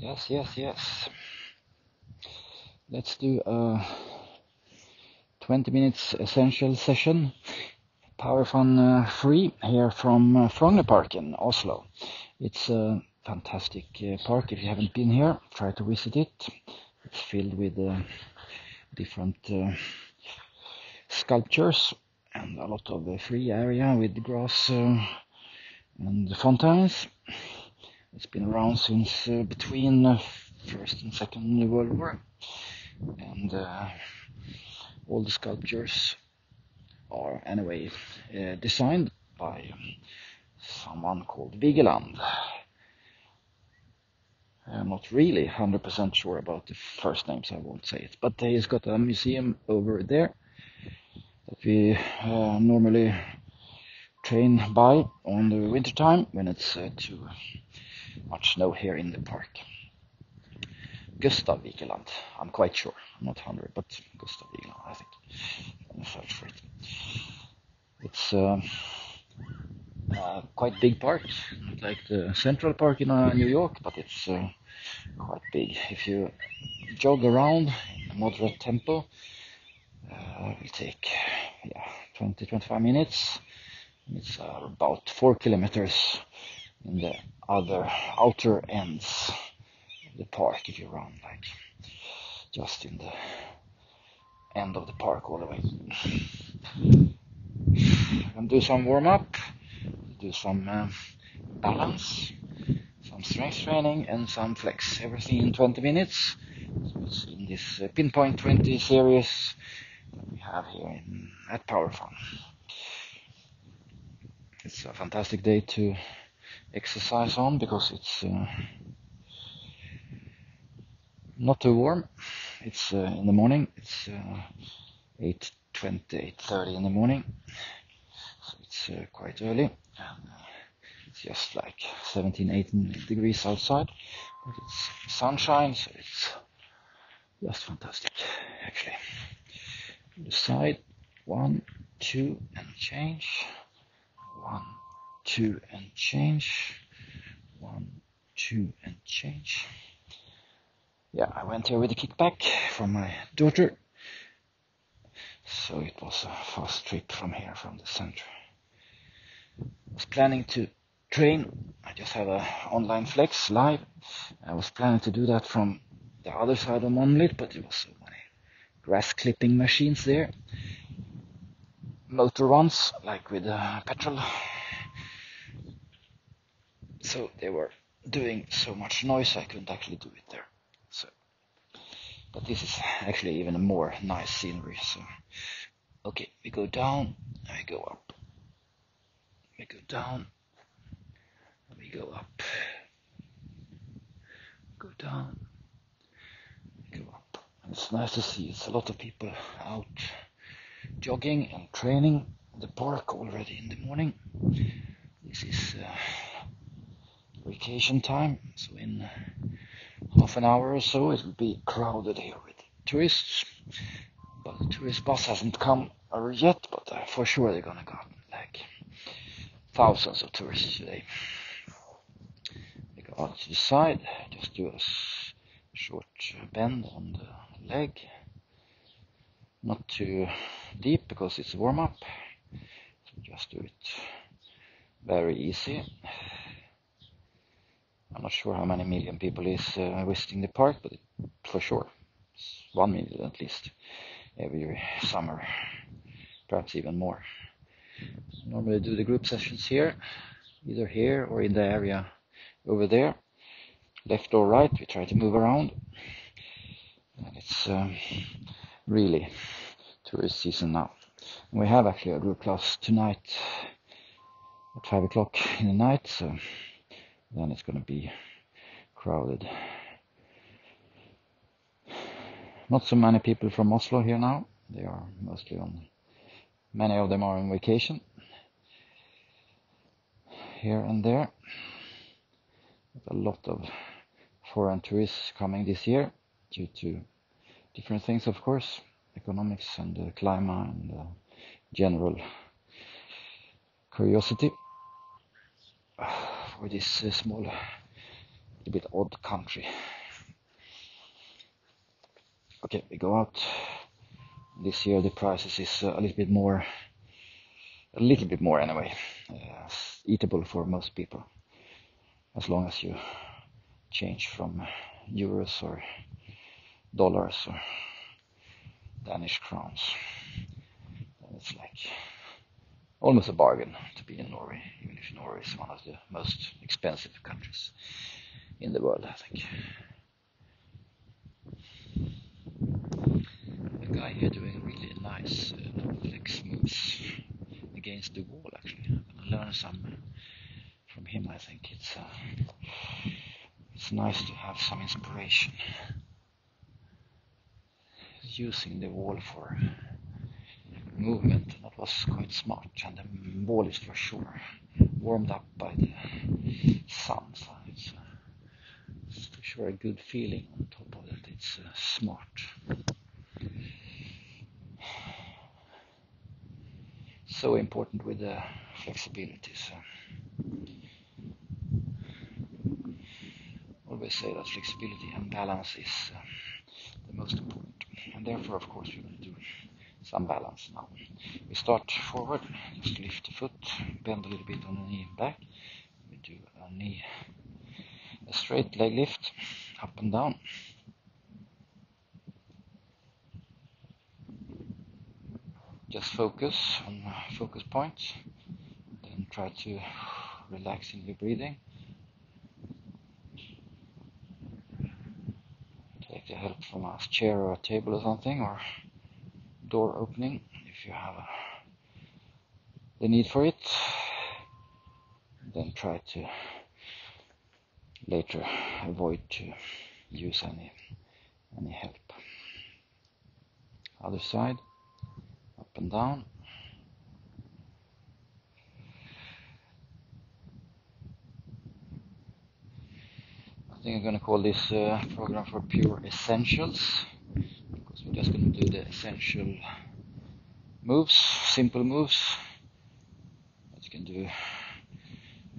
Yes. Let's do a 20 minutes essential session. PWRFUN free here from Frogner Park in Oslo. It's a fantastic park. If you haven't been here, try to visit it. It's filled with different sculptures and a lot of free area with grass and fountains. It's been around since between First and Second World War, and all the sculptures are anyway designed by someone called Vigeland. I'm not really 100% sure about the first names, I won't say it, but he's got a museum over there that we normally train by on the winter time when it's too much snow here in the park. Gustav Vigeland, I'm quite sure, I'm not 100, but Gustav Vigeland, I think. Let me search for it. It's quite big park, not like the Central Park in New York, but it's quite big. If you jog around in a moderate tempo, it will take 20-25 minutes. It's about 4 kilometers in the outer ends of the park if you run like just in the end of the park all the way. You can do some warm-up, do some balance, some strength training and some flex. Everything in 20 minutes. So it's in this Pinpoint 20 series that we have here at PWRFUN. It's a fantastic day to exercise on because it's not too warm. It's in the morning. It's 8:20, 8:30 in the morning, so it's quite early. And, it's just like 17-18 degrees outside, but it's sunshine, so it's just fantastic actually. To the side, 1, 2 and change, 1, 2 and change, 1, 2 and change. Yeah, I went here with a kickback from my daughter, so it was a fast trip from here, from the center. I was planning to train, I just have a online flex live. I was planning to do that from the other side of Monlit, but there was so many grass clipping machines there. Motor ones, like with petrol. So they were doing so much noise I couldn't actually do it there. So, but this is actually even a more nice scenery. So, okay, we go down, and we go up. We go down, and we go up. Go down, we go up. And it's nice to see. It's a lot of people out jogging and training in the park already in the morning. This is vacation time, so in half an hour or so it will be crowded here with tourists. But the tourist bus hasn't come yet, but for sure they're gonna go like thousands of tourists today. We go out to the side, just do a short bend on the leg. Not too deep because it's warm up, so just do it very easy. I'm not sure how many million people is visiting the park, but for sure it's 1 million at least every summer, perhaps even more. I normally do the group sessions here, either here or in the area over there, left or right. We try to move around, and it's really tourist season now. And we have actually a group class tonight at 5 o'clock in the night, so then it's going to be crowded. Not so many people from Oslo here now. They are mostly many of them are on vacation here and there. A lot of foreign tourists coming this year due to different things, of course, economics and climate and general curiosity for this small, a bit odd country. Okay, we go out. This year the prices is a little bit more anyway, eatable for most people, as long as you change from euros or dollars or Danish crowns. And it's like almost a bargain to be in Norway, even if Norway is one of the most expensive countries in the world, I think. The guy here doing really nice flex moves against the wall, actually. I'm gonna learn some from him. I think it's nice to have some inspiration. Using the wall for movement, that was quite smart, and the wall is for sure warmed up by the sun, so it's for sure a good feeling. On top of that, it's smart. So important with the flexibility. So always say that flexibility and balance is the most important, and therefore, of course, we're going to do some balance now. We start forward, just lift the foot, bend a little bit on the knee back. We do a straight leg lift, up and down. Just focus on focus points, then try to relax in your breathing. Take the help from a chair or a table or something, or door opening if you have the need for it. Then try to later avoid to use any help. Other side, up and down. I think I'm going to call this program for pure essentials, because we're just going to do the essential moves, simple moves that you can do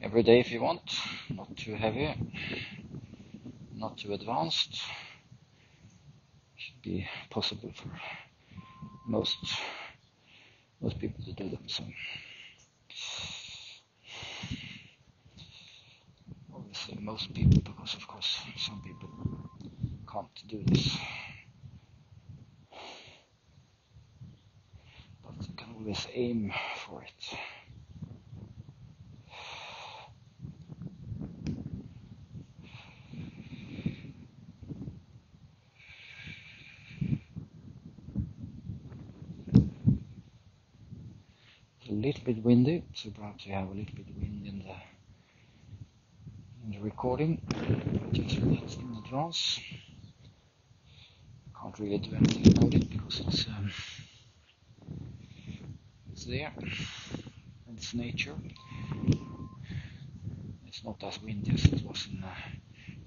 every day if you want. Not too heavy, not too advanced. Should be possible for most people to do them. So obviously most people, because of course some people can't do this, but you can always aim for it. A little bit windy, so perhaps you have a little bit of wind in the recording. Just for that in advance. Can't really do anything about it because it's there. It's nature. It's not as windy as it was in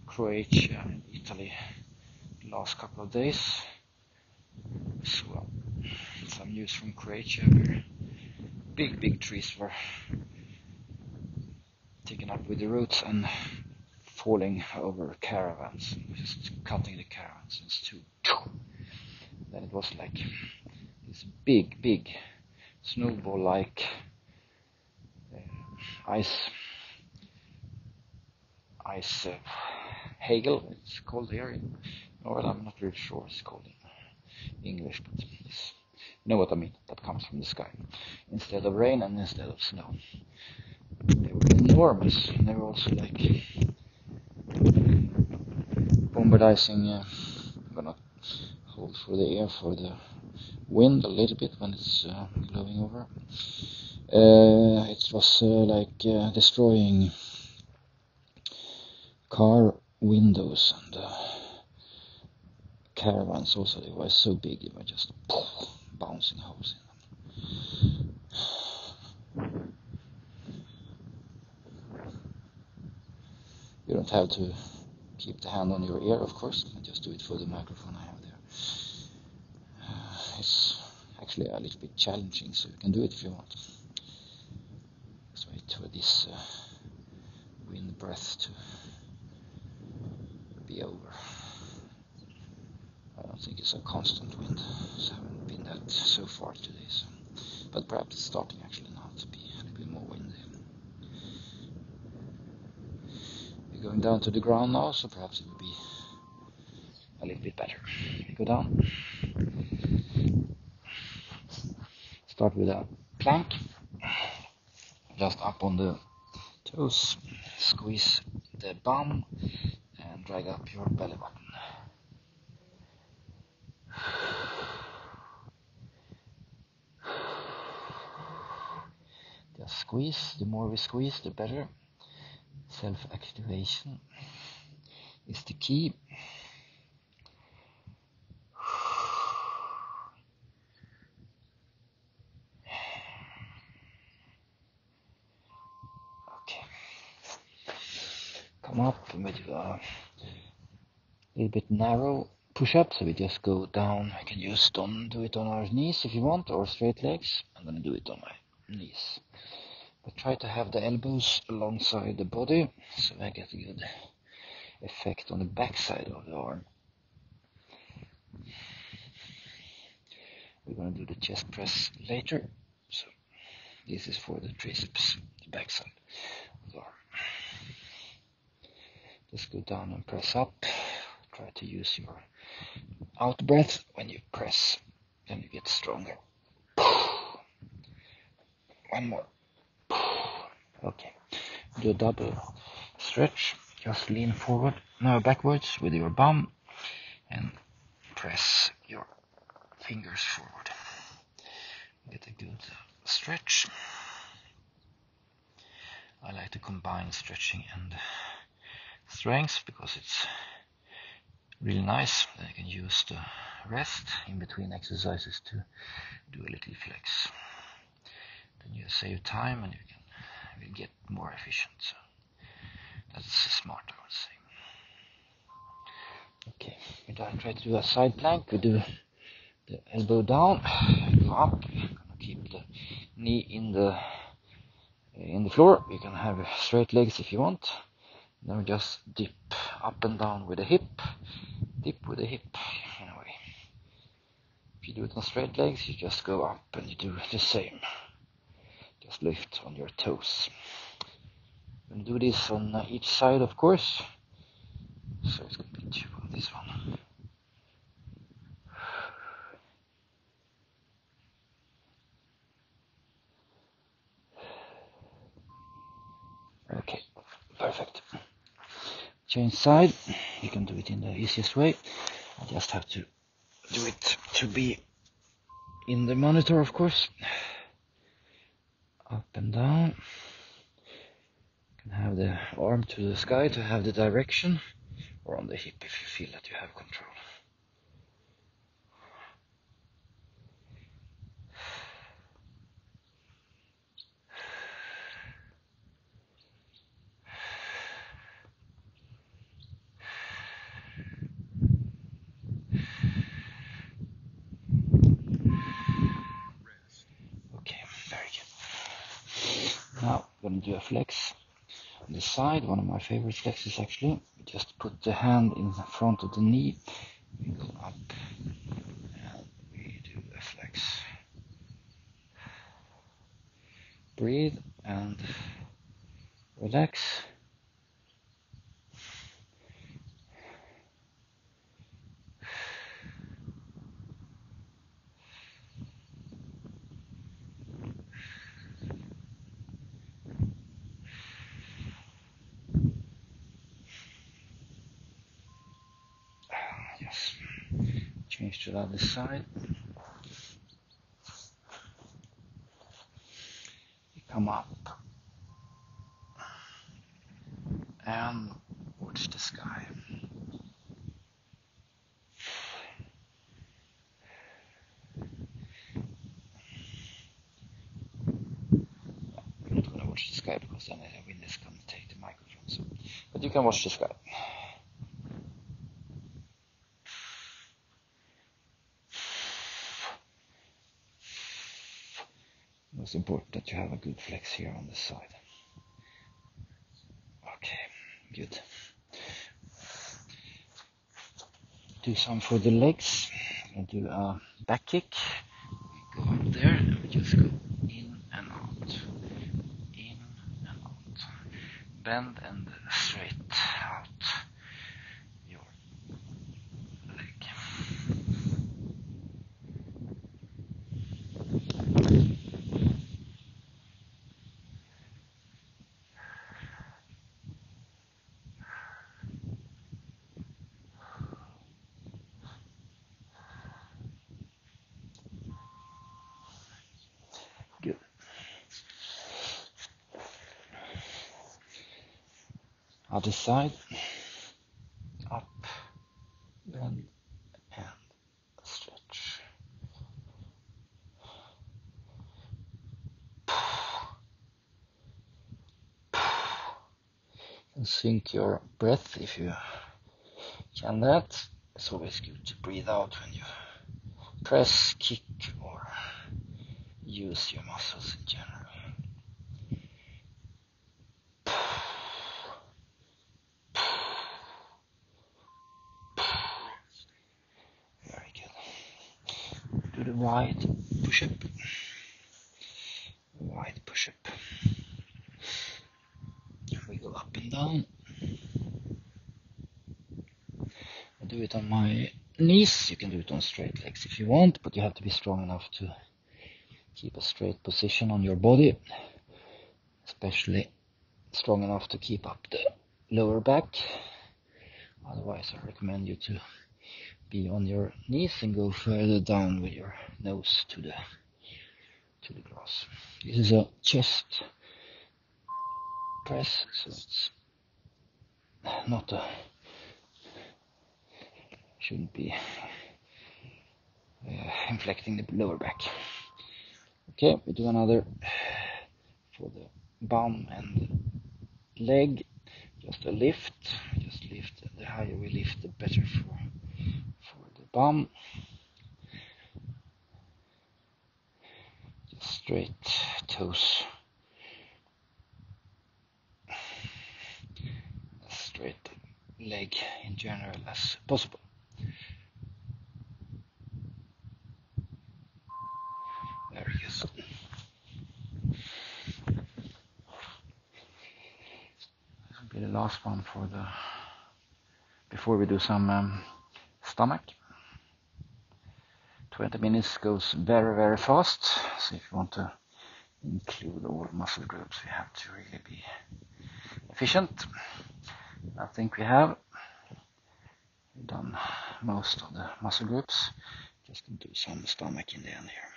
Croatia and Italy the last couple of days. So some news from Croatia where big trees were taken up with the roots and falling over caravans, just cutting the caravans in two. Then it was like this big snowball-like ice hagel, it's called here in Norway. I'm not really sure it's called in English, but you know what I mean. That comes from the sky instead of rain and instead of snow. They were enormous, and they were also like bombardizing. I'm gonna hold for the air for the wind a little bit when it's blowing over. It was like destroying car windows and caravans also. They were so big, they were just bouncing holes in them. You don't have to keep the hand on your ear, of course. I just do it for the microphone I have there. It's actually a little bit challenging, so you can do it if you want. Let's wait for this wind breath to be over. don't think it's a constant wind. It haven't been that so far today, so. But perhaps it's starting actually now to be a little bit more windy. We're going down to the ground now, so perhaps it will be a little bit better. We go down. Start with a plank. Just up on the toes. Squeeze the bum and drag up your belly button. Just squeeze. The more we squeeze, the better. Self-activation is the key. Okay. Come up with a little bit narrow push-up, so we just go down. I can just do it on our knees if you want, or straight legs. I'm going to do it on my knees. But try to have the elbows alongside the body, so I get a good effect on the back side of the arm. We're going to do the chest press later, so this is for the triceps, the back side of the arm. Just go down and press up. Try to use your out breath when you press, then you get stronger. One more. Okay, do a double stretch. Just lean forward, no, backwards with your bum, and press your fingers forward. Get a good stretch. I like to combine stretching and strength because it's really nice. Then you can use the rest in between exercises to do a little flex. Then you save time and you can get more efficient. So that's smart, I would say. Okay, we try to do a side plank. We do the elbow down, go up. Gonna keep the knee in the floor. You can have straight legs if you want. Then we just dip up and down with the hip. Dip with the hip in a way. If you do it on straight legs, you just go up and you do the same. Just lift on your toes. We're going to do this on each side, of course. So it's going to be 2 on this one. Okay, perfect. Change side. You can do it in the easiest way. I just have to do it to be in the monitor, of course. Up and down. You can have the arm to the sky to have the direction, or on the hip if you feel that you have control. Now I'm going to do a flex on the side, one of my favorite flexes actually. We just put the hand in front of the knee, we go up and we do a flex. Breathe and relax. Yes. Change to the other side. You come up and watch the sky. I'm not going to watch the sky because then the wind is going to take the microphone. So, but you can watch the sky. It's important that you have a good flex here on the side. Okay, good. Do some for the legs. gonna do a back kick. We go up there and we just go in and out, in and out, bend and straight out your leg. Good. Other side, up, bend and stretch. And sync your breath if you can that. It's always good to breathe out when you press, kick or use your muscles in general. Very good. Do the wide push-up. Wide push-up. We go up and down. I do it on my knees. You can do it on straight legs if you want, but you have to be strong enough to keep a straight position on your body, especially strong enough to keep up the lower back. Otherwise, I recommend you to be on your knees and go further down with your nose to the grass. This is a chest press, so it's not a shouldn't be inflecting the lower back. Okay, we do another for the bum and leg. Just a lift. Just lift. The higher we lift, the better for the bum. Just straight toes. As straight leg in general as possible. Very good. This will be the last one for the before we do some stomach. 20 minutes goes very, very fast. So if you want to include all muscle groups, we have to really be efficient. I think we have done most of the muscle groups. Just going to do some stomach in the end here.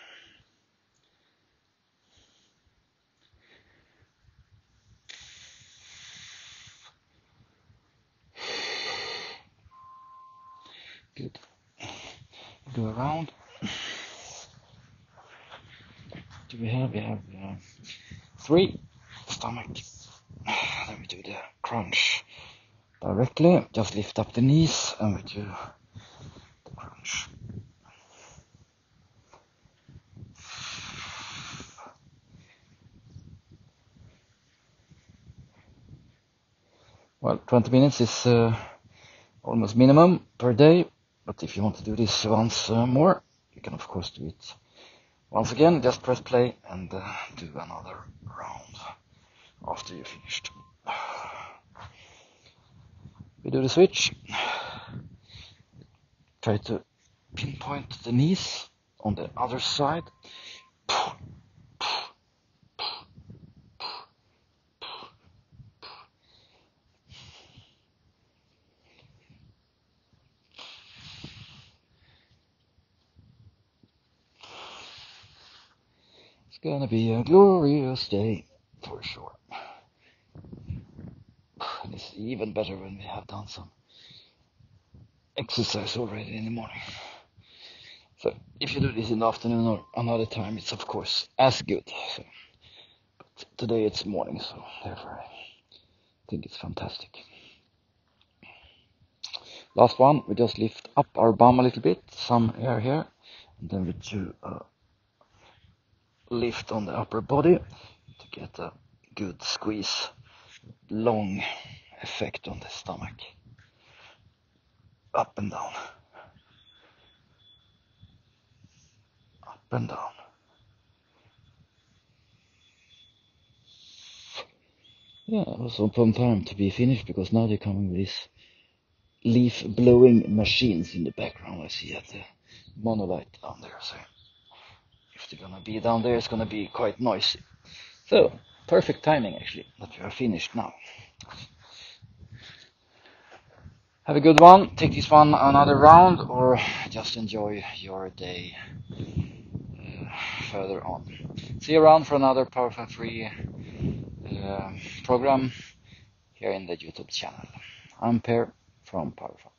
Good. Go around. Do we have? We have 3 stomach. Then we do the crunch directly. Just lift up the knees and we do the crunch. Well, 20 minutes is almost minimum per day. But if you want to do this once more, you can of course do it once again. Just press play and do another round after you're finished. We do the switch. Try to pinpoint the knees on the other side. It's gonna be a glorious day for sure. And it's even better when we have done some exercise already in the morning. So if you do this in the afternoon or another time, it's of course as good. So, but today it's morning, so therefore I think it's fantastic. Last one, we just lift up our bum a little bit, some air here, and then we do a lift on the upper body to get a good squeeze, long effect on the stomach. Up and down. and down. Yeah, it was on time to be finished because now they're coming with these leaf blowing machines in the background. I see at the monolight down there. So if they're gonna be down there, it's gonna be quite noisy. So perfect timing actually that we are finished now. Have a good one. Take this one another round, or just enjoy your day further on. See you around for another PWRFUN free program here in the YouTube channel. I'm Per from PWRFUN.